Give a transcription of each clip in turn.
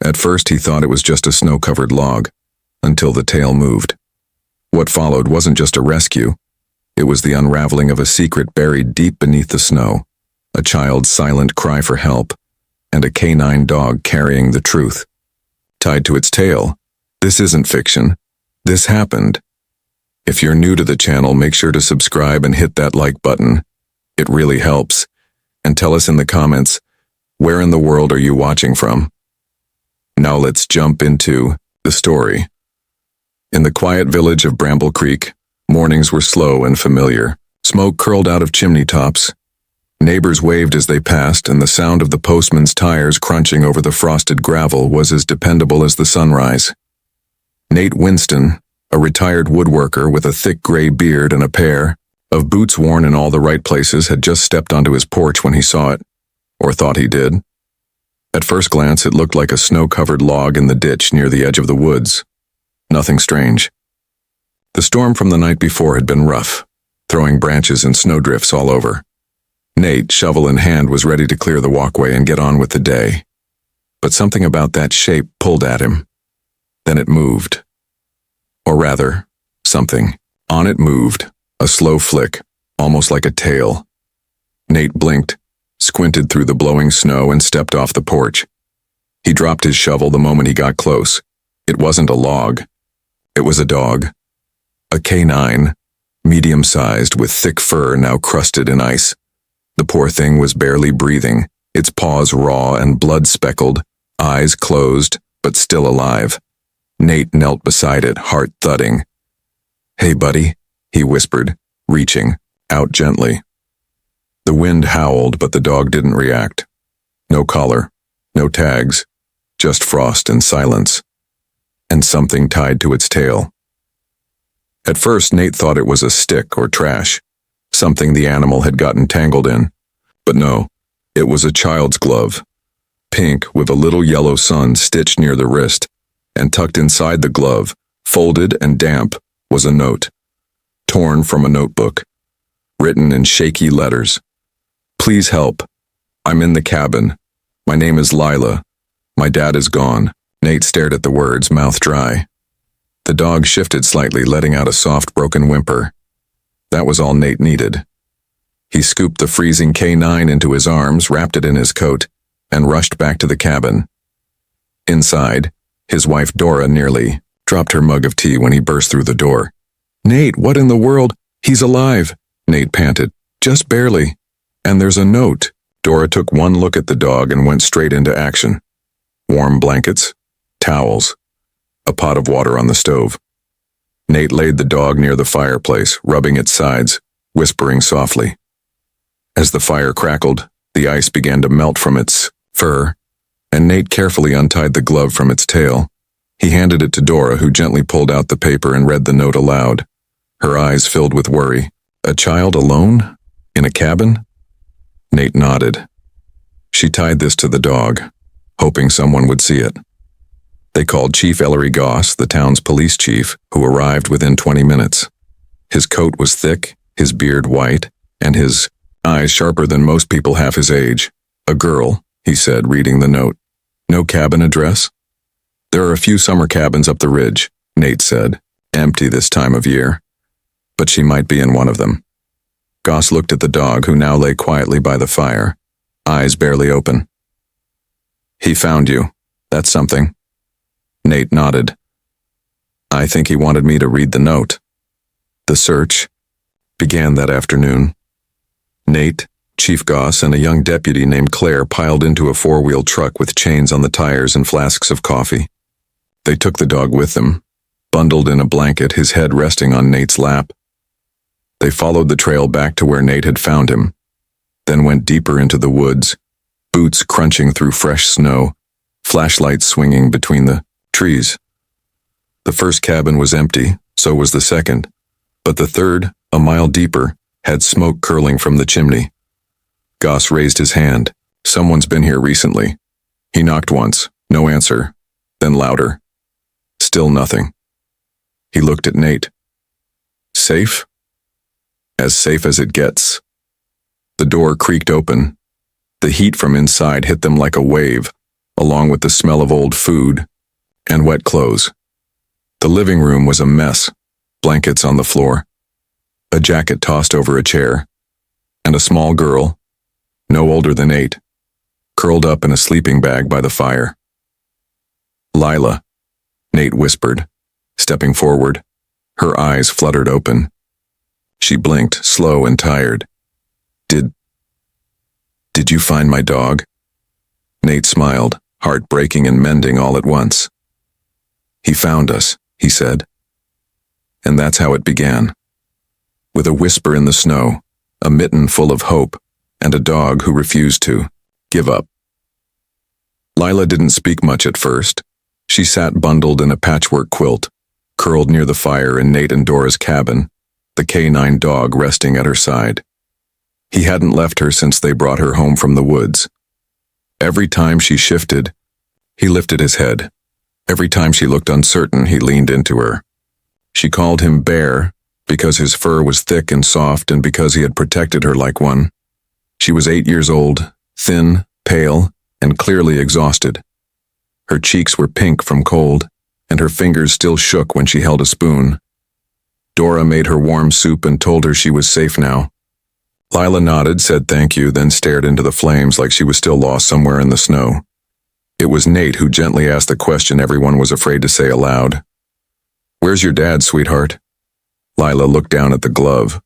At first he thought it was just a snow-covered log, until the tail moved. What followed wasn't just a rescue. It was the unraveling of a secret buried deep beneath the snow, a child's silent cry for help, and a canine dog carrying the truth. Tied to its tail, this isn't fiction. This happened. If you're new to the channel, make sure to subscribe and hit that like button. It really helps. And tell us in the comments, where in the world are you watching from? Now let's jump into the story. In the quiet village of Bramble Creek, mornings were slow and familiar. Smoke curled out of chimney tops. Neighbors waved as they passed, and the sound of the postman's tires crunching over the frosted gravel was as dependable as the sunrise. Nate Winston, a retired woodworker with a thick gray beard and a pair of boots worn in all the right places, had just stepped onto his porch when he saw it, or thought he did. At first glance, it looked like a snow-covered log in the ditch near the edge of the woods. Nothing strange. The storm from the night before had been rough, throwing branches and snowdrifts all over. Nate, shovel in hand, was ready to clear the walkway and get on with the day. But something about that shape pulled at him. Then it moved. Or rather, something on it moved, a slow flick, almost like a tail. Nate blinked, squinted through the blowing snow, and stepped off the porch. He dropped his shovel the moment he got close. It wasn't a log. It was a dog. A canine, medium-sized, with thick fur now crusted in ice. The poor thing was barely breathing, its paws raw and blood-speckled, eyes closed, but still alive. Nate knelt beside it, heart thudding. "Hey, buddy," he whispered, reaching out gently. The wind howled, but the dog didn't react. No collar, no tags, just frost and silence, and something tied to its tail. At first, Nate thought it was a stick or trash, something the animal had gotten tangled in. But no, it was a child's glove, pink with a little yellow sun stitched near the wrist, and tucked inside the glove, folded and damp, was a note, torn from a notebook, written in shaky letters. "Please help. I'm in the cabin. My name is Lila. My dad is gone." Nate stared at the words, mouth dry. The dog shifted slightly, letting out a soft, broken whimper. That was all Nate needed. He scooped the freezing canine into his arms, wrapped it in his coat, and rushed back to the cabin. Inside, his wife Dora nearly dropped her mug of tea when he burst through the door. "Nate, what in the world? He's alive," Nate panted. "Just barely. And there's a note." Dora took one look at the dog and went straight into action. Warm blankets, towels, a pot of water on the stove. Nate laid the dog near the fireplace, rubbing its sides, whispering softly. As the fire crackled, the ice began to melt from its fur, and Nate carefully untied the glove from its tail. He handed it to Dora, who gently pulled out the paper and read the note aloud. Her eyes filled with worry. "A child alone? In a cabin?" Nate nodded. She tied this to the dog, hoping someone would see it. They called Chief Ellery Goss, the town's police chief, who arrived within 20 minutes. His coat was thick, his beard white, and his eyes sharper than most people half his age. "A girl," he said, reading the note. "No cabin address?" "There are a few summer cabins up the ridge," Nate said, "empty this time of year. But she might be in one of them." Goss looked at the dog, who now lay quietly by the fire, eyes barely open. "He found you. That's something." Nate nodded. "I think he wanted me to read the note." The search began that afternoon. Nate, Chief Goss, and a young deputy named Claire piled into a four-wheel truck with chains on the tires and flasks of coffee. They took the dog with them, bundled in a blanket, his head resting on Nate's lap. They followed the trail back to where Nate had found him, then went deeper into the woods, boots crunching through fresh snow, flashlights swinging between the trees. The first cabin was empty, so was the second, but the third, a mile deeper, had smoke curling from the chimney. Goss raised his hand. "Someone's been here recently." He knocked once, no answer, then louder. Still nothing. He looked at Nate. "Safe?" "As safe as it gets." The door creaked open. The heat from inside hit them like a wave, along with the smell of old food and wet clothes. The living room was a mess, blankets on the floor, a jacket tossed over a chair, and a small girl, no older than 8, curled up in a sleeping bag by the fire. "Lila," Nate whispered, stepping forward. Her eyes fluttered open. She blinked, slow and tired. Did you find my dog?" Nate smiled, heart breaking and mending all at once. "He found us," he said. And that's how it began. With a whisper in the snow, a mitten full of hope, and a dog who refused to give up. Lila didn't speak much at first. She sat bundled in a patchwork quilt, curled near the fire in Nate and Dora's cabin, the canine dog resting at her side. He hadn't left her since they brought her home from the woods. Every time she shifted, he lifted his head. Every time she looked uncertain, he leaned into her. She called him Bear because his fur was thick and soft and because he had protected her like one. She was 8 years old, thin, pale, and clearly exhausted. Her cheeks were pink from cold, and her fingers still shook when she held a spoon. Dora made her warm soup and told her she was safe now. Lila nodded, said thank you, then stared into the flames like she was still lost somewhere in the snow. It was Nate who gently asked the question everyone was afraid to say aloud. "Where's your dad, sweetheart?" Lila looked down at the glove.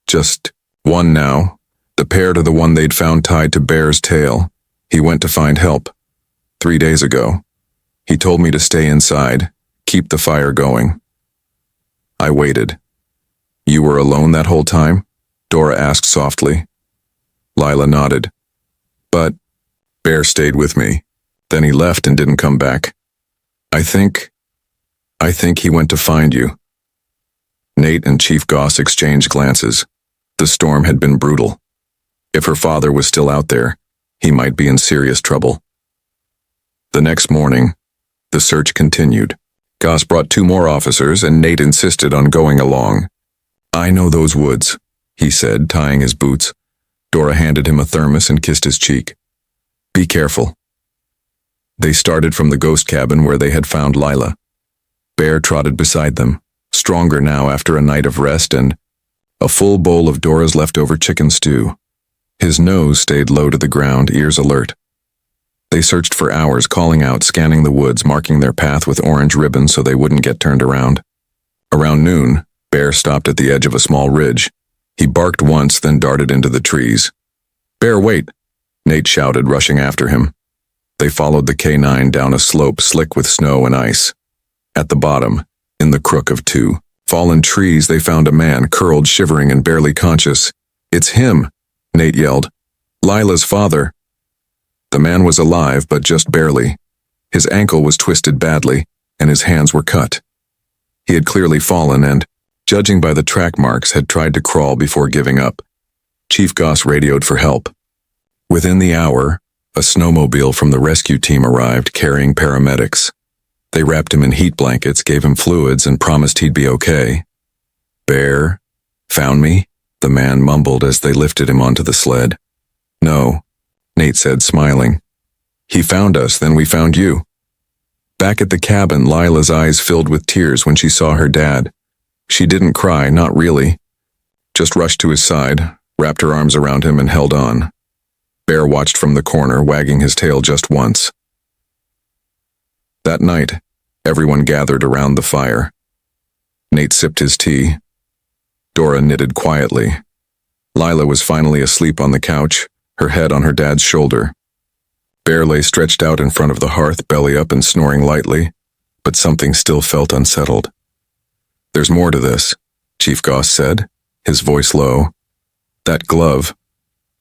"Just one now, the pair to the one they'd found tied to Bear's tail. He went to find help 3 days ago. He told me to stay inside, keep the fire going." I waited. "You were alone that whole time?" Dora asked softly. Lila nodded. "But Bear stayed with me. Then he left and didn't come back. I think he went to find you." Nate and Chief Goss exchanged glances. The storm had been brutal. If her father was still out there, he might be in serious trouble. The next morning, the search continued. Goss brought 2 more officers and Nate insisted on going along. "I know those woods," he said, tying his boots. Dora handed him a thermos and kissed his cheek. "Be careful." They started from the ghost cabin where they had found Lila. Bear trotted beside them, stronger now after a night of rest and a full bowl of Dora's leftover chicken stew. His nose stayed low to the ground, ears alert. They searched for hours, calling out, scanning the woods, marking their path with orange ribbons so they wouldn't get turned around. Around noon, Bear stopped at the edge of a small ridge. He barked once, then darted into the trees. "Bear, wait!" Nate shouted, rushing after him. They followed the canine down a slope slick with snow and ice. At the bottom, in the crook of 2 fallen trees, they found a man curled, shivering and barely conscious. "It's him!" Nate yelled. "Lila's father!" The man was alive, but just barely. His ankle was twisted badly, and his hands were cut. He had clearly fallen and, judging by the track marks, had tried to crawl before giving up. Chief Goss radioed for help. Within the hour, a snowmobile from the rescue team arrived carrying paramedics. They wrapped him in heat blankets, gave him fluids, and promised he'd be okay. "Bear found me?" the man mumbled as they lifted him onto the sled. "No," Nate said, smiling. "He found us, then we found you." Back at the cabin, Lila's eyes filled with tears when she saw her dad. She didn't cry, not really. Just rushed to his side, wrapped her arms around him and held on. Bear watched from the corner, wagging his tail just once. That night, everyone gathered around the fire. Nate sipped his tea. Dora knitted quietly. Lila was finally asleep on the couch, her head on her dad's shoulder. Bear lay stretched out in front of the hearth, belly up and snoring lightly, but something still felt unsettled. "There's more to this," Chief Goss said, his voice low. "That glove,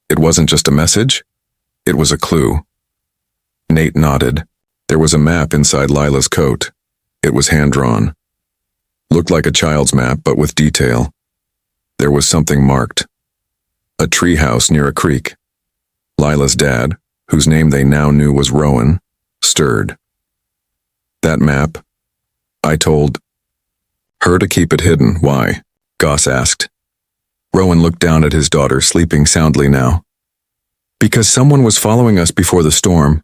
it wasn't just a message, it was a clue." Nate nodded. There was a map inside Lila's coat. It was hand-drawn. Looked like a child's map, but with detail. There was something marked. A treehouse near a creek. Lila's dad, whose name they now knew was Rowan, stirred. "That map, I told her to keep it hidden." "Why?" Goss asked. Rowan looked down at his daughter, sleeping soundly now. "Because someone was following us before the storm.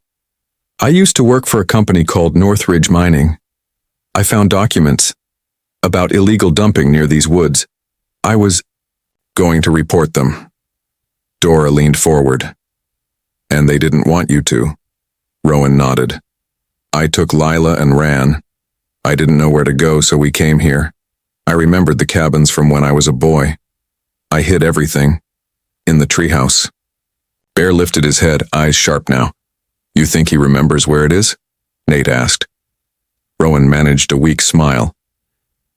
I used to work for a company called Northridge Mining. I found documents about illegal dumping near these woods. I was going to report them. Dora leaned forward. And they didn't want you to. Rowan nodded. I took Lila and ran. I didn't know where to go, so we came here. I remembered the cabins from when I was a boy. I hid everything. In the treehouse. Bear lifted his head, eyes sharp now. You think he remembers where it is? Nate asked. Rowan managed a weak smile.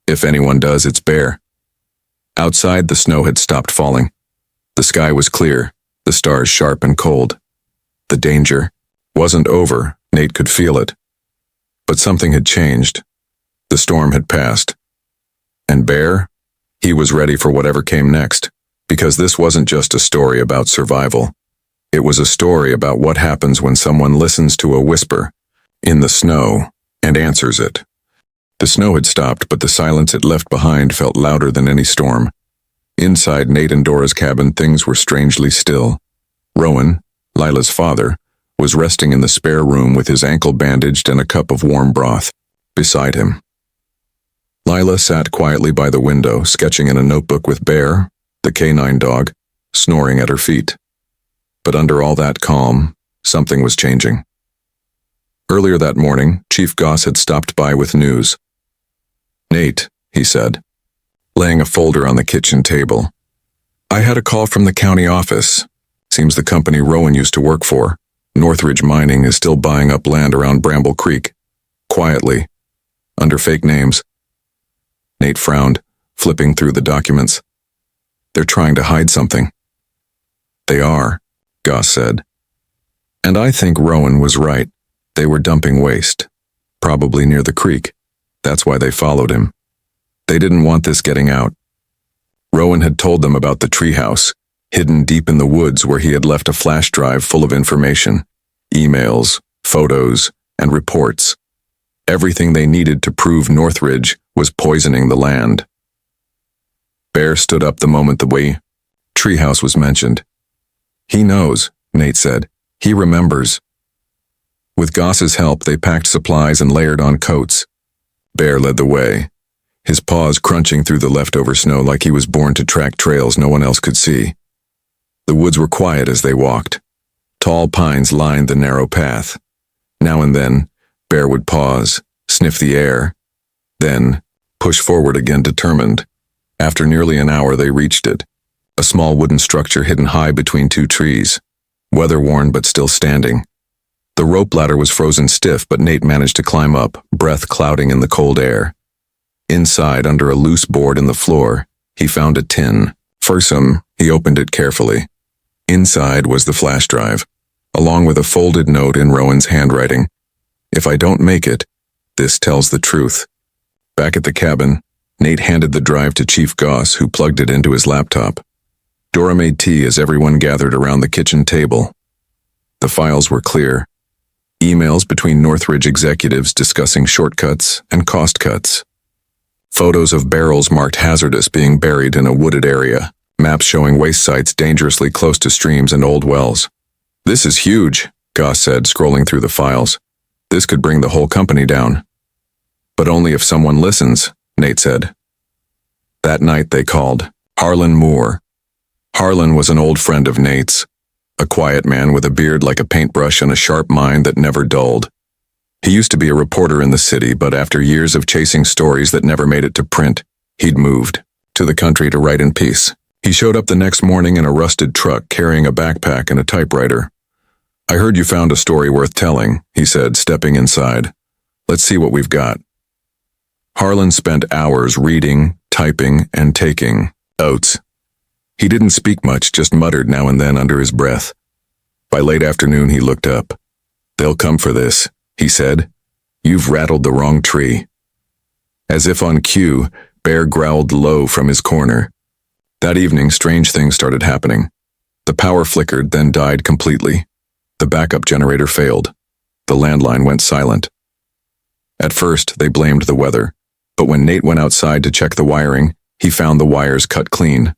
If anyone does, it's Bear. Outside, the snow had stopped falling. The sky was clear, the stars sharp and cold. The danger wasn't over, Nate could feel it. But something had changed. The storm had passed. And Bear? He was ready for whatever came next, because this wasn't just a story about survival. It was a story about what happens when someone listens to a whisper in the snow and answers it. The snow had stopped, but the silence it left behind felt louder than any storm. Inside Nate and Dora's cabin, things were strangely still. Rowan, Lila's father, was resting in the spare room with his ankle bandaged and a cup of warm broth beside him. Lila sat quietly by the window, sketching in a notebook with Bear, the canine dog, snoring at her feet. But under all that calm, something was changing. Earlier that morning, Chief Goss had stopped by with news. Nate, he said, laying a folder on the kitchen table. I had a call from the county office. Seems the company Rowan used to work for, Northridge Mining, is still buying up land around Bramble Creek. Quietly. Under fake names. Nate frowned, flipping through the documents. They're trying to hide something. They are, Goss said. And I think Rowan was right. They were dumping waste. Probably near the creek. That's why they followed him. They didn't want this getting out. Rowan had told them about the treehouse, hidden deep in the woods where he had left a flash drive full of information. Emails, photos, and reports. Everything they needed to prove Northridge was poisoning the land. Bear stood up the moment the treehouse was mentioned. He knows, Nate said. He remembers. With Goss's help, they packed supplies and layered on coats. Bear led the way, his paws crunching through the leftover snow like he was born to track trails no one else could see. The woods were quiet as they walked. Tall pines lined the narrow path. Now and then, Bear would pause, sniff the air, then push forward again determined. After nearly an hour, they reached it. A small wooden structure hidden high between two trees, weather-worn but still standing. The rope ladder was frozen stiff, but Nate managed to climb up, breath clouding in the cold air. Inside, under a loose board in the floor, he found a tin. Fursome, he opened it carefully. Inside was the flash drive, along with a folded note in Rowan's handwriting. If I don't make it, this tells the truth. Back at the cabin, Nate handed the drive to Chief Goss, who plugged it into his laptop. Dora made tea as everyone gathered around the kitchen table. The files were clear. Emails between Northridge executives discussing shortcuts and cost cuts. Photos of barrels marked hazardous being buried in a wooded area. Maps showing waste sites dangerously close to streams and old wells. This is huge, Goss said, scrolling through the files. This could bring the whole company down. But only if someone listens, Nate said. That night they called Harlan Moore. Harlan was an old friend of Nate's, a quiet man with a beard like a paintbrush and a sharp mind that never dulled. He used to be a reporter in the city, but after years of chasing stories that never made it to print, he'd moved to the country to write in peace. He showed up the next morning in a rusted truck carrying a backpack and a typewriter. I heard you found a story worth telling, he said, stepping inside. Let's see what we've got. Harlan spent hours reading, typing, and taking notes. He didn't speak much, just muttered now and then under his breath. By late afternoon, he looked up. They'll come for this, he said. You've rattled the wrong tree. As if on cue, Bear growled low from his corner. That evening, strange things started happening. The power flickered, then died completely. The backup generator failed. The landline went silent. At first, they blamed the weather, but when Nate went outside to check the wiring, he found the wires cut clean,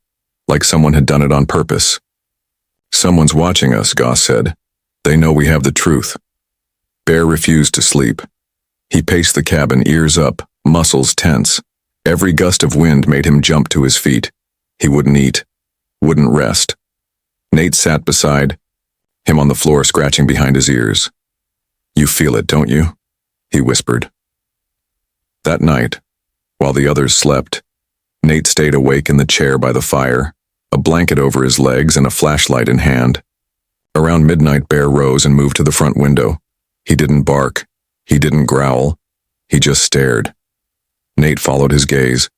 like someone had done it on purpose. Someone's watching us, Goss said. They know we have the truth. Bear refused to sleep. He paced the cabin, ears up, muscles tense. Every gust of wind made him jump to his feet. He wouldn't eat, wouldn't rest. Nate sat beside him on the floor, scratching behind his ears. "You feel it, don't you?" he whispered. That night, while the others slept, Nate stayed awake in the chair by the fire, a blanket over his legs and a flashlight in hand. Around midnight, Bear rose and moved to the front window. He didn't bark. He didn't growl. He just stared. Nate followed his gaze.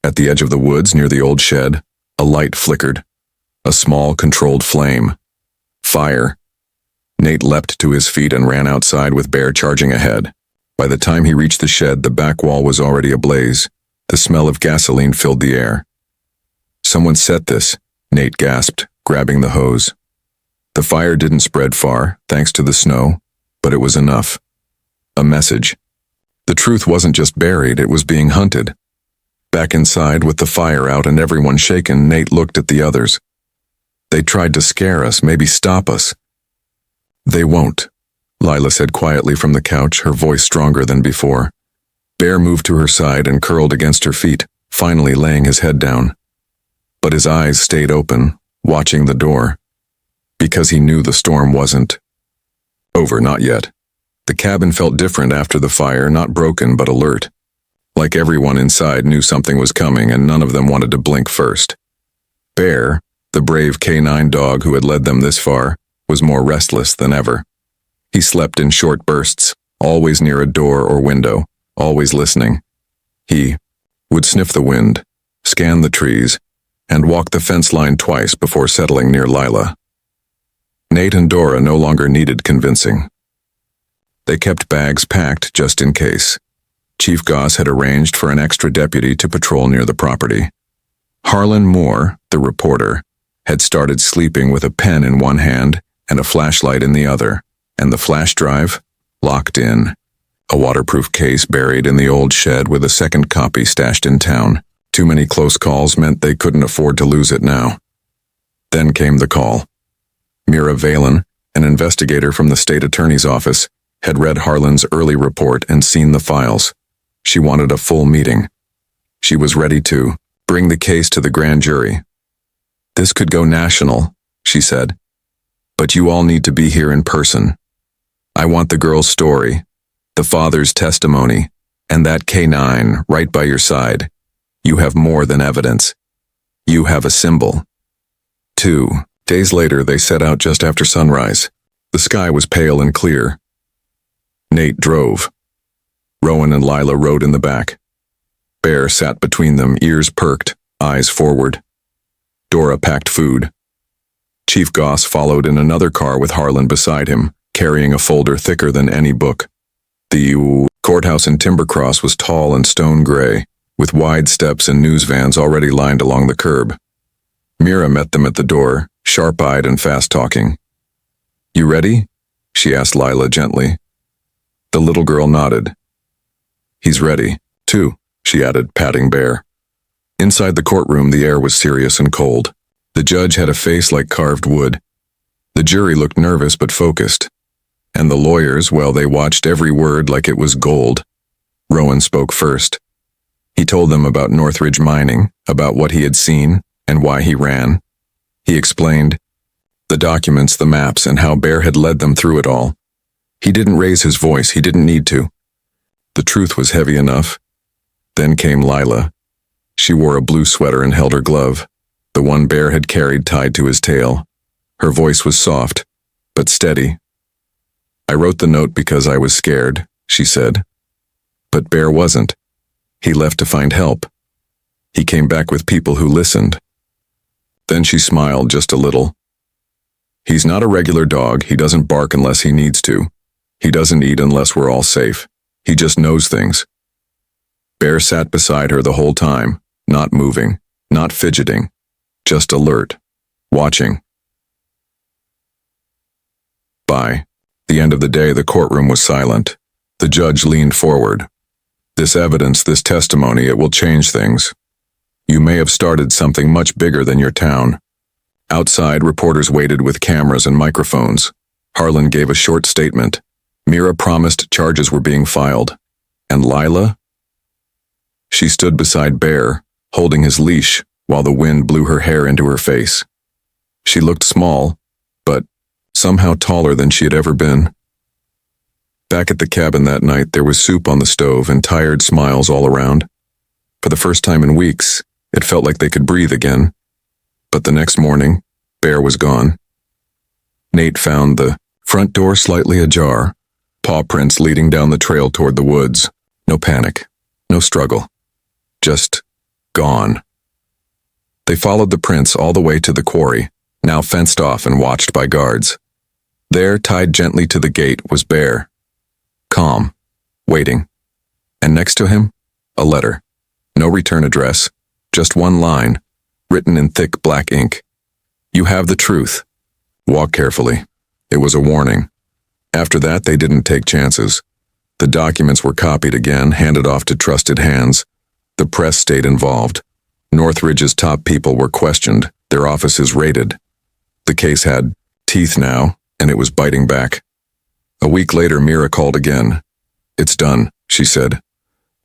At the edge of the woods near the old shed, a light flickered. A small, controlled flame. Fire. Nate leapt to his feet and ran outside with Bear charging ahead. By the time he reached the shed, the back wall was already ablaze. The smell of gasoline filled the air. "Someone set this," Nate gasped, grabbing the hose. The fire didn't spread far, thanks to the snow, but it was enough. A message. The truth wasn't just buried, it was being hunted. Back inside, with the fire out and everyone shaken, Nate looked at the others. "They tried to scare us, maybe stop us." "They won't," Lila said quietly from the couch, her voice stronger than before. Bear moved to her side and curled against her feet, finally laying his head down. But his eyes stayed open, watching the door. Because he knew the storm wasn't over, not yet. The cabin felt different after the fire, not broken but alert. Like everyone inside knew something was coming and none of them wanted to blink first. Bear, the brave canine dog who had led them this far, was more restless than ever. He slept in short bursts, always near a door or window, always listening. He would sniff the wind, scan the trees, and walk the fence line twice before settling near Lila. Nate and Dora no longer needed convincing. They kept bags packed just in case. Chief Goss had arranged for an extra deputy to patrol near the property. Harlan Moore, the reporter, had started sleeping with a pen in one hand and a flashlight in the other, and the flash drive locked in. A waterproof case buried in the old shed with a second copy stashed in town. Too many close calls meant they couldn't afford to lose it now. Then came the call. Mira Valen, an investigator from the state attorney's office, had read Harlan's early report and seen the files. She wanted a full meeting. She was ready to bring the case to the grand jury. "This could go national," she said. "But you all need to be here in person. I want the girl's story, the father's testimony, and that canine right by your side. You have more than evidence. You have a symbol." 2 days later, they set out just after sunrise. The sky was pale and clear. Nate drove. Rowan and Lila rode in the back. Bear sat between them, ears perked, eyes forward. Dora packed food. Chief Goss followed in another car with Harlan beside him, carrying a folder thicker than any book. The courthouse in Timber Cross was tall and stone gray, with wide steps and news vans already lined along the curb. Mira met them at the door, sharp-eyed and fast-talking. "You ready?" she asked Lila gently. The little girl nodded. "He's ready, too," she added, patting Bear. Inside the courtroom, the air was serious and cold. The judge had a face like carved wood. The jury looked nervous but focused. And the lawyers, well, they watched every word like it was gold. Rowan spoke first. He told them about Northridge mining, about what he had seen, and why he ran. He explained the documents, the maps, and how Bear had led them through it all. He didn't raise his voice, he didn't need to. The truth was heavy enough. Then came Lila. She wore a blue sweater and held her glove, the one Bear had carried tied to his tail. Her voice was soft, but steady. "I wrote the note because I was scared," she said. But Bear wasn't. He left to find help. He came back with people who listened. Then she smiled just a little. "He's not a regular dog. He doesn't bark unless he needs to. He doesn't eat unless we're all safe. He just knows things." Bear sat beside her the whole time, not moving, not fidgeting, just alert, watching. By the end of the day, the courtroom was silent. The judge leaned forward. "This evidence, this testimony, it will change things. You may have started something much bigger than your town." Outside, reporters waited with cameras and microphones. Harlan gave a short statement. Mira promised charges were being filed. And Lila? She stood beside Bear, holding his leash, while the wind blew her hair into her face. She looked small, but somehow taller than she had ever been. Back at the cabin that night, there was soup on the stove and tired smiles all around. For the first time in weeks, it felt like they could breathe again. But the next morning, Bear was gone. Nate found the front door slightly ajar, paw prints leading down the trail toward the woods. No panic, no struggle. Just gone. They followed the prints all the way to the quarry, now fenced off and watched by guards. There, tied gently to the gate, was Bear. Calm, waiting. And next to him, a letter. No return address, just one line, written in thick black ink. You have the truth. Walk carefully. It was a warning. After that, they didn't take chances. The documents were copied again, handed off to trusted hands. The press stayed involved. Northridge's top people were questioned, their offices raided. The case had teeth now, and it was biting back. A week later, Mira called again. It's done, she said.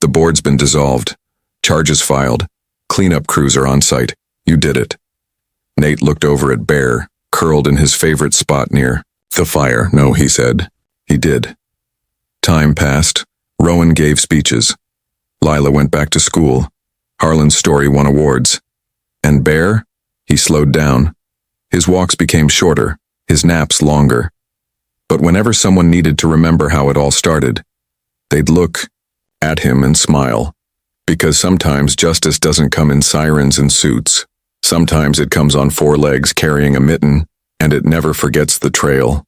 The board's been dissolved. Charges filed. Cleanup crews are on site. You did it. Nate looked over at Bear, curled in his favorite spot near the fire. No, he said. He did. Time passed. Rowan gave speeches. Lila went back to school. Harlan's story won awards. And Bear? He slowed down. His walks became shorter, his naps longer. But whenever someone needed to remember how it all started, they'd look at him and smile. Because sometimes justice doesn't come in sirens and suits. Sometimes it comes on four legs carrying a mitten, and it never forgets the trail.